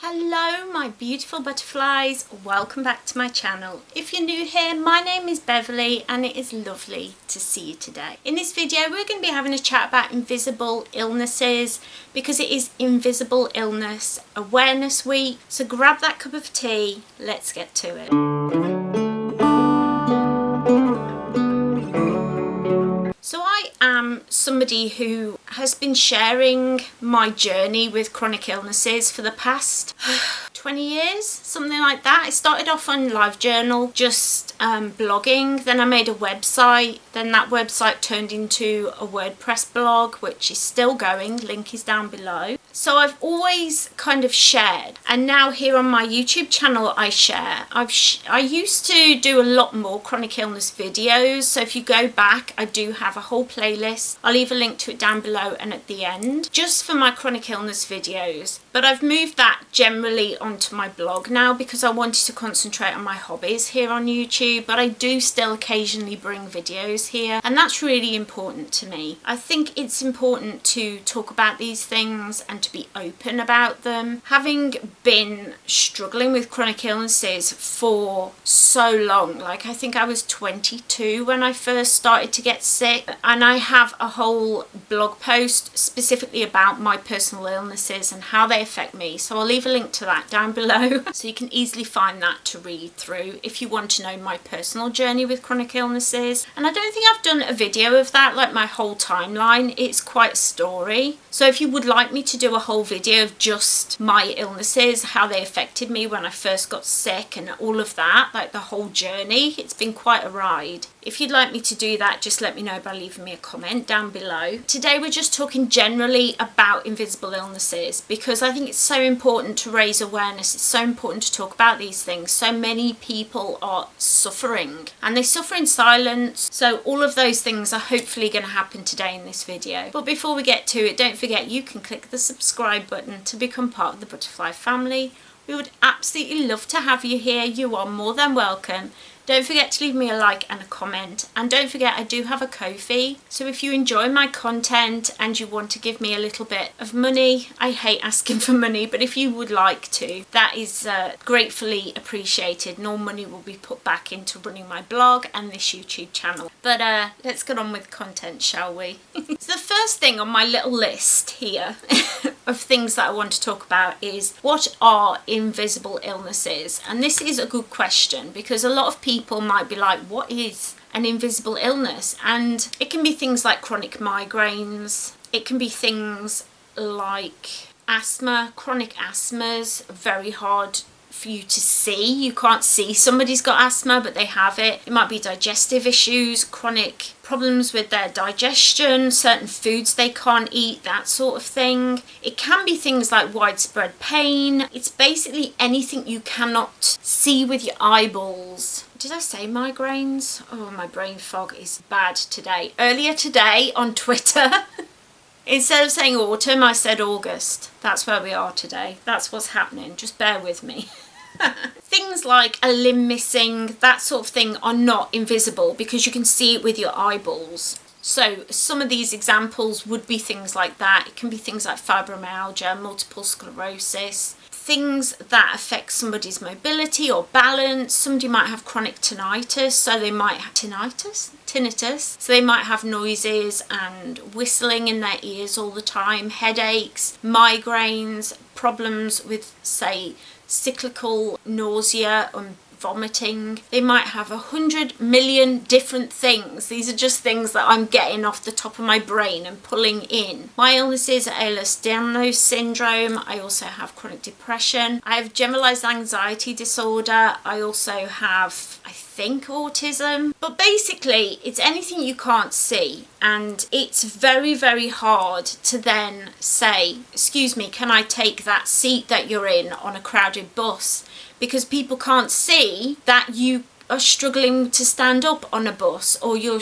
Hello my beautiful butterflies, welcome back to my channel. If you're new here, my name is Beverley and it is lovely to see you today. In this video we're going to be having a chat about invisible illnesses because it is Invisible Illness Awareness Week. So grab that cup of tea, let's get to it. So I am somebody who has been sharing my journey with chronic illnesses for the past 20 years, something like that. I started off on LiveJournal, just blogging, then I made a website, then that website turned into a WordPress blog, which is still going, link is down below. So I've always kind of shared, and now here on my YouTube channel I share. I used to do a lot more chronic illness videos, so if you go back I do have a whole playlist. I'll leave a link to it down below and at the end, just for my chronic illness videos. But I've moved that generally onto my blog now because I wanted to concentrate on my hobbies here on YouTube, but I do still occasionally bring videos here, and that's really important to me. I think it's important to talk about these things and to be open about them. Having been struggling with chronic illnesses for so long, like I think I was 22 when I first started to get sick, and I have a whole blog post specifically about my personal illnesses and how they affect me, so I'll leave a link to that down below so you can easily find that to read through if you want to know my personal journey with chronic illnesses. And I don't think I've done a video of that, like my whole timeline. It's quite a story, so if you would like me to do a whole video of just my illnesses, how they affected me when I first got sick and all of that, like the whole journey, it's been quite a ride. If you'd like me to do that, just let me know by leaving me a comment down below. Today we're just talking generally about invisible illnesses because I think it's so important to raise awareness. It's so important to talk about these things. So many people are suffering and they suffer in silence. So all of those things are hopefully going to happen today in this video. But before we get to it, don't forget you can click the subscribe button to become part of the butterfly family. We would absolutely love to have you here. You are more than welcome. Don't forget to leave me a like and a comment, and don't forget I do have a Ko-fi, so if you enjoy my content and you want to give me a little bit of money, I hate asking for money, but if you would like to, that is gratefully appreciated. No money will be put back into running my blog and this YouTube channel. But let's get on with content, shall we? So the first thing on my little list here of things that I want to talk about is, what are invisible illnesses? And this is a good question because a lot of people might be like, what is an invisible illness? And it can be things like chronic migraines, it can be things like asthma. Chronic asthma's very hard for you to see. You can't see somebody's got asthma, but they have it. It might be digestive issues, chronic problems with their digestion, certain foods they can't eat, that sort of thing. It can be things like widespread pain. It's basically anything you cannot see with your eyeballs. Did I say migraines? Oh, my brain fog is bad today. Earlier today on Twitter, instead of saying autumn, I said August. That's where we are today. That's what's happening. Just bear with me. Things like a limb missing, that sort of thing, are not invisible because you can see it with your eyeballs. So some of these examples would be things like that. It can be things like fibromyalgia, multiple sclerosis, things that affect somebody's mobility or balance. Somebody might have chronic tinnitus, so they might have tinnitus, so they might have noises and whistling in their ears all the time, headaches, migraines, problems with, say, cyclical nausea and vomiting. They might have 100 million different things. These are just things that I'm getting off the top of my brain and pulling in. My illnesses are Ehlers-Danlos syndrome. I also have chronic depression. I have generalized anxiety disorder. I also have, I think, autism. But basically it's anything you can't see, and it's very, very hard to then say, excuse me, can I take that seat that you're in on a crowded bus? Because people can't see that you are struggling to stand up on a bus, or you're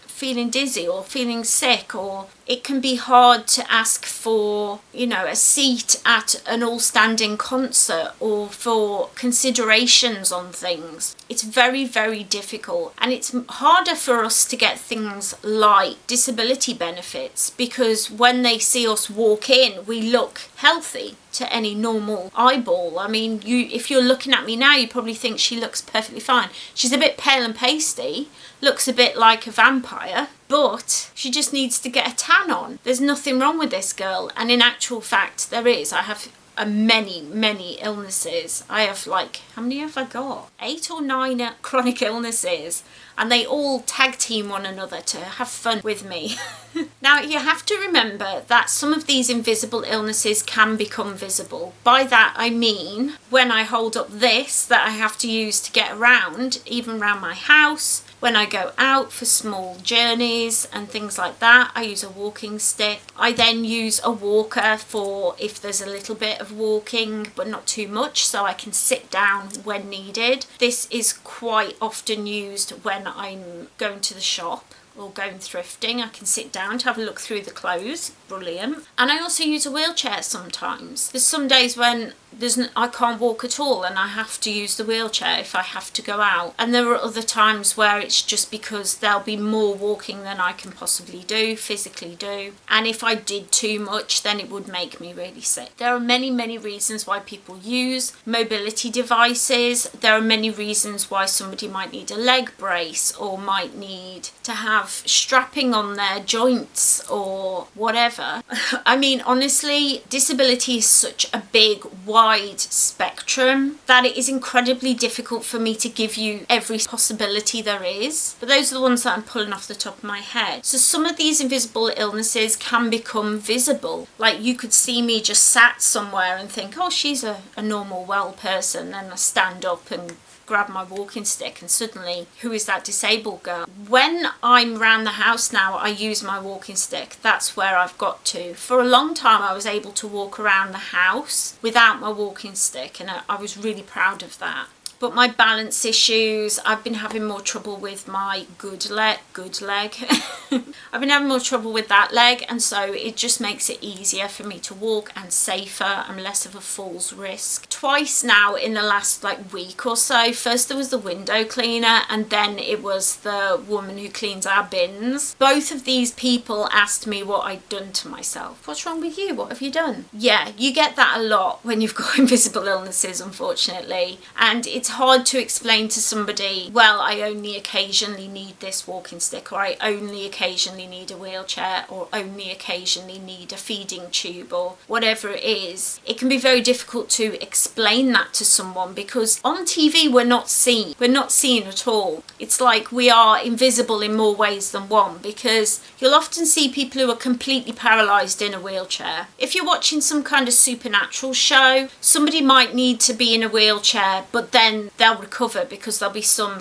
feeling dizzy or feeling sick, or It can be hard to ask for, you know, a seat at an all-standing concert or for considerations on things. It's very, very difficult. And it's harder for us to get things like disability benefits, because when they see us walk in, we look healthy to any normal eyeball. I mean, if you're looking at me now, you probably think she looks perfectly fine. She's a bit pale and pasty, looks a bit like a vampire, but she just needs to get a tan on. There's nothing wrong with this girl, and in actual fact there is. I have many illnesses. I have, like, how many have I got? 8 or 9 chronic illnesses, and they all tag team one another to have fun with me. Now, you have to remember that some of these invisible illnesses can become visible. By that I mean, when I hold up this that I have to use to get around, even around my house, when I go out for small journeys and things like that, I use a walking stick. I then use a walker for if there's a little bit of walking, but not too much, so I can sit down when needed. This is quite often used when I'm going to the shop or going thrifting. I can sit down to have a look through the clothes. Brilliant. And I also use a wheelchair sometimes. There's some days when I can't walk at all and I have to use the wheelchair if I have to go out. And there are other times where it's just because there'll be more walking than I can possibly do, physically do. And if I did too much, then it would make me really sick. There are many reasons why people use mobility devices. There are many reasons why somebody might need a leg brace or might need to have strapping on their joints or whatever. I mean, honestly, disability is such a big, wide spectrum that it is incredibly difficult for me to give you every possibility there is. But those are the ones that I'm pulling off the top of my head. So some of these invisible illnesses can become visible. Like, you could see me just sat somewhere and think, oh, she's a normal, well person. Then I stand up and grab my walking stick and suddenly, who is that disabled girl? When I'm around the house now, I use my walking stick. That's where I've got to. For a long time I was able to walk around the house without my walking stick, and I was really proud of that. But my balance issues, I've been having more trouble with my good leg. I've been having more trouble with that leg, and so it just makes it easier for me to walk and safer. I'm less of a falls risk. Twice now in the last week or so. First there was the window cleaner, and then it was the woman who cleans our bins. Both of these people asked me what I'd done to myself. What's wrong with you? What have you done? Yeah, you get that a lot when you've got invisible illnesses, unfortunately. And it's hard to explain to somebody, well, I only occasionally need this walking stick, or I only occasionally need a wheelchair, or only occasionally need a feeding tube, or whatever it is. It can be very difficult to explain that to someone, because on TV we're not seen. We're not seen at all. It's like we are invisible in more ways than one, because you'll often see people who are completely paralysed in a wheelchair. If you're watching some kind of supernatural show, somebody might need to be in a wheelchair, but then they'll recover because there'll be some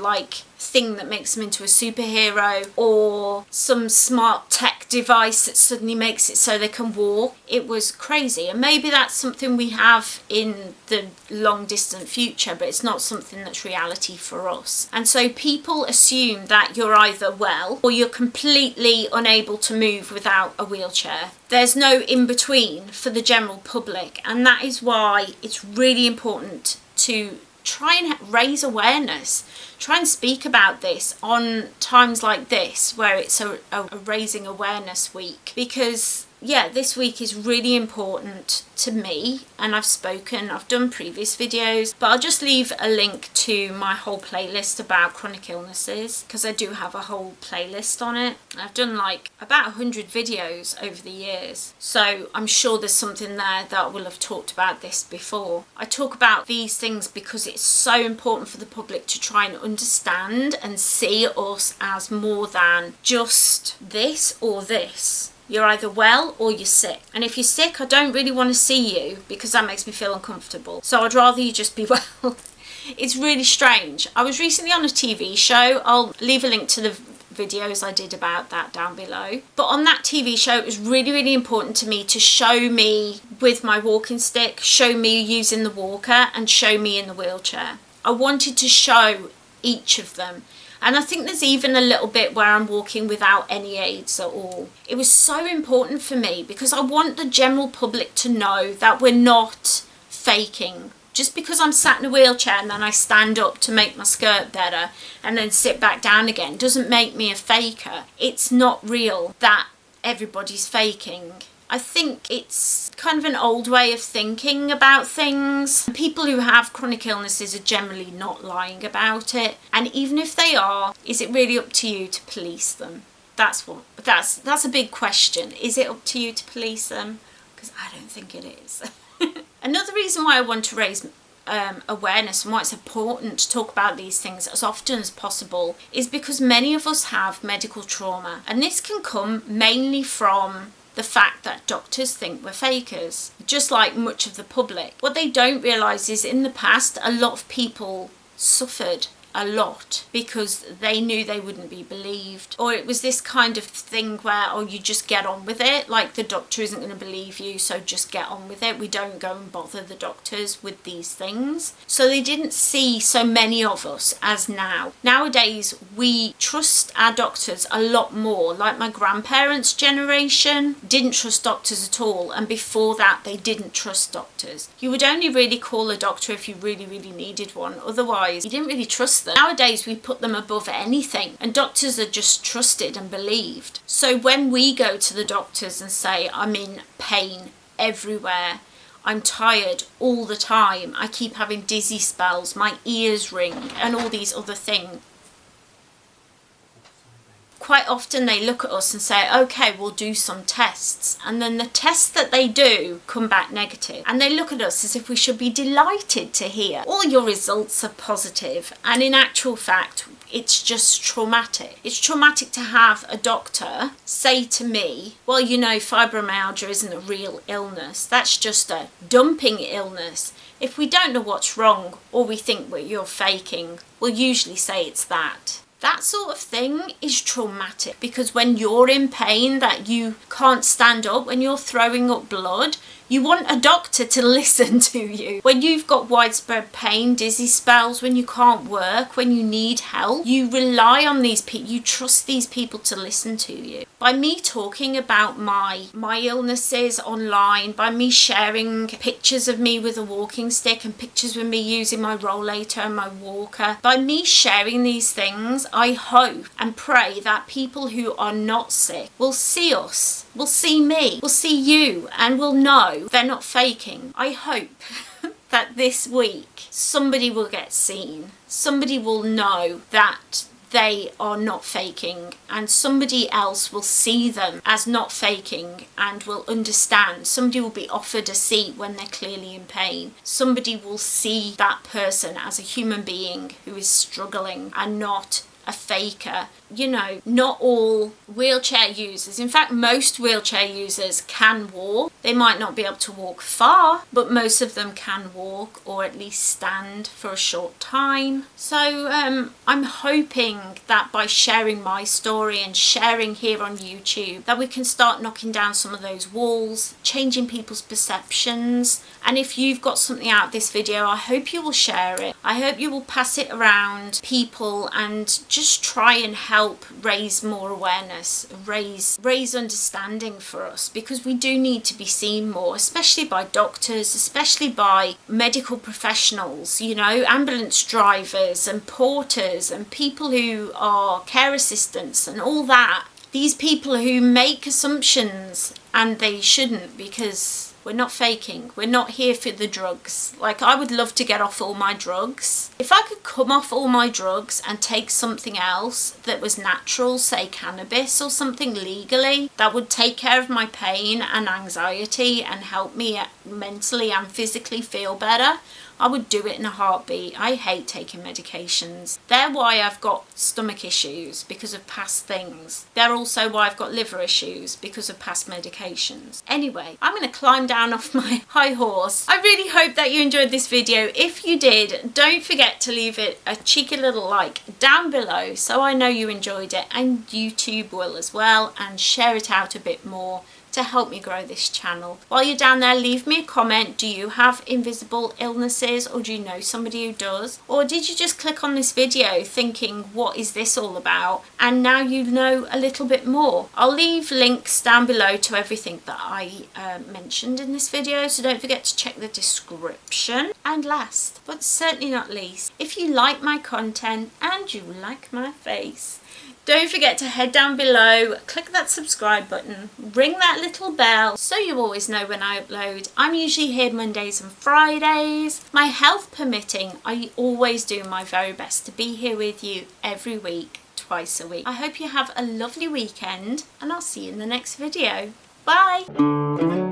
thing that makes them into a superhero, or some smart tech device that suddenly makes it so they can walk. It was crazy, and maybe that's something we have in the long distant future, but it's not something that's reality for us. And so people assume that you're either well or you're completely unable to move without a wheelchair. There's no in between for the general public, and that is why it's really important to try and raise awareness, try and speak about this on times like this where it's a raising awareness week, because this week is really important to me, and I've done previous videos, but I'll just leave a link to my whole playlist about chronic illnesses, because I do have a whole playlist on it. I've done about 100 videos over the years, so I'm sure there's something there that I will have talked about this before. I talk about these things because it's so important for the public to try and understand and see us as more than just this or this. You're either well or you're sick. And if you're sick, I don't really want to see you, because that makes me feel uncomfortable. So I'd rather you just be well. It's really strange. I was recently on a TV show. I'll leave a link to the videos I did about that down below. But on that TV show, it was really important to me to show me with my walking stick, show me using the walker, and show me in the wheelchair. I wanted to show each of them. And I think there's even a little bit where I'm walking without any aids at all. It was so important for me because I want the general public to know that we're not faking. Just because I'm sat in a wheelchair and then I stand up to make my skirt better and then sit back down again doesn't make me a faker. It's not real that everybody's faking. I think it's kind of an old way of thinking about things. People who have chronic illnesses are generally not lying about it. And even if they are, is it really up to you to police them? That's a big question. Is it up to you to police them? Because I don't think it is. Another reason why I want to raise awareness and why it's important to talk about these things as often as possible is because many of us have medical trauma, and this can come mainly from the fact that doctors think we're fakers, just like much of the public. What they don't realise is in the past a lot of people suffered a lot because they knew they wouldn't be believed, or it was this kind of thing where, oh, you just get on with it, like the doctor isn't going to believe you, so just get on with it. We don't go and bother the doctors with these things. So they didn't see so many of us as now. Nowadays we trust our doctors a lot more. Like my grandparents' generation didn't trust doctors at all, and before that they didn't trust doctors. You would only really call a doctor if you really needed one, otherwise you didn't really trust them. Nowadays we put them above anything, and doctors are just trusted and believed. So when we go to the doctors and say, I'm in pain everywhere, I'm tired all the time, I keep having dizzy spells, my ears ring, and all these other things, quite often they look at us and say, okay, we'll do some tests. And then the tests that they do come back negative. And they look at us as if we should be delighted to hear, all your results are positive. And in actual fact, it's just traumatic. It's traumatic to have a doctor say to me, well, you know, fibromyalgia isn't a real illness. That's just a dumping illness. If we don't know what's wrong, or we think you're faking, we'll usually say it's that. That sort of thing is traumatic, because when you're in pain that you can't stand up, when you're throwing up blood, you want a doctor to listen to you. When you've got widespread pain, dizzy spells, when you can't work, when you need help, you rely on these people, you trust these people to listen to you. By me talking about my illnesses online, by me sharing pictures of me with a walking stick and pictures of me using my rollator and my walker, by me sharing these things, I hope and pray that people who are not sick will see us, will see me, will see you, and will know they're not faking. I hope that this week somebody will get seen, somebody will know that they are not faking, and somebody else will see them as not faking and will understand. Somebody will be offered a seat when they're clearly in pain. Somebody will see that person as a human being who is struggling and not a faker. You know, not all wheelchair users, in fact most wheelchair users can walk. They might not be able to walk far, but most of them can walk, or at least stand for a short time. So I'm hoping that by sharing my story and sharing here on YouTube, that we can start knocking down some of those walls, changing people's perceptions. And if you've got something out of this video, I hope you will share it. I hope you will pass it around people and just try and help raise more awareness, raise understanding for us, because we do need to be seen more, especially by doctors, especially by medical professionals, you know, ambulance drivers and porters and people who are care assistants and all that. These people who make assumptions and they shouldn't, because we're not faking. We're not here for the drugs. Like, I would love to get off all my drugs. If I could come off all my drugs and take something else that was natural, say cannabis or something legally, that would take care of my pain and anxiety and help me mentally and physically feel better, I would do it in a heartbeat. I hate taking medications. They're why I've got stomach issues, because of past things. They're also why I've got liver issues, because of past medications. Anyway, I'm going to climb down off my high horse. I really hope that you enjoyed this video. If you did, don't forget to leave it a cheeky little like down below so I know you enjoyed it, and YouTube will as well, and share it out a bit more to help me grow this channel. While you're down there, leave me a comment. Do you have invisible illnesses, or do you know somebody who does? Or did you just click on this video thinking, what is this all about? And now you know a little bit more. I'll leave links down below to everything that I mentioned in this video, so don't forget to check the description. And last but certainly not least, if you like my content and you like my face, don't forget to head down below, click that subscribe button, ring that little bell so you always know when I upload. I'm usually here Mondays and Fridays. My health permitting, I always do my very best to be here with you every week, twice a week. I hope you have a lovely weekend, and I'll see you in the next video. Bye!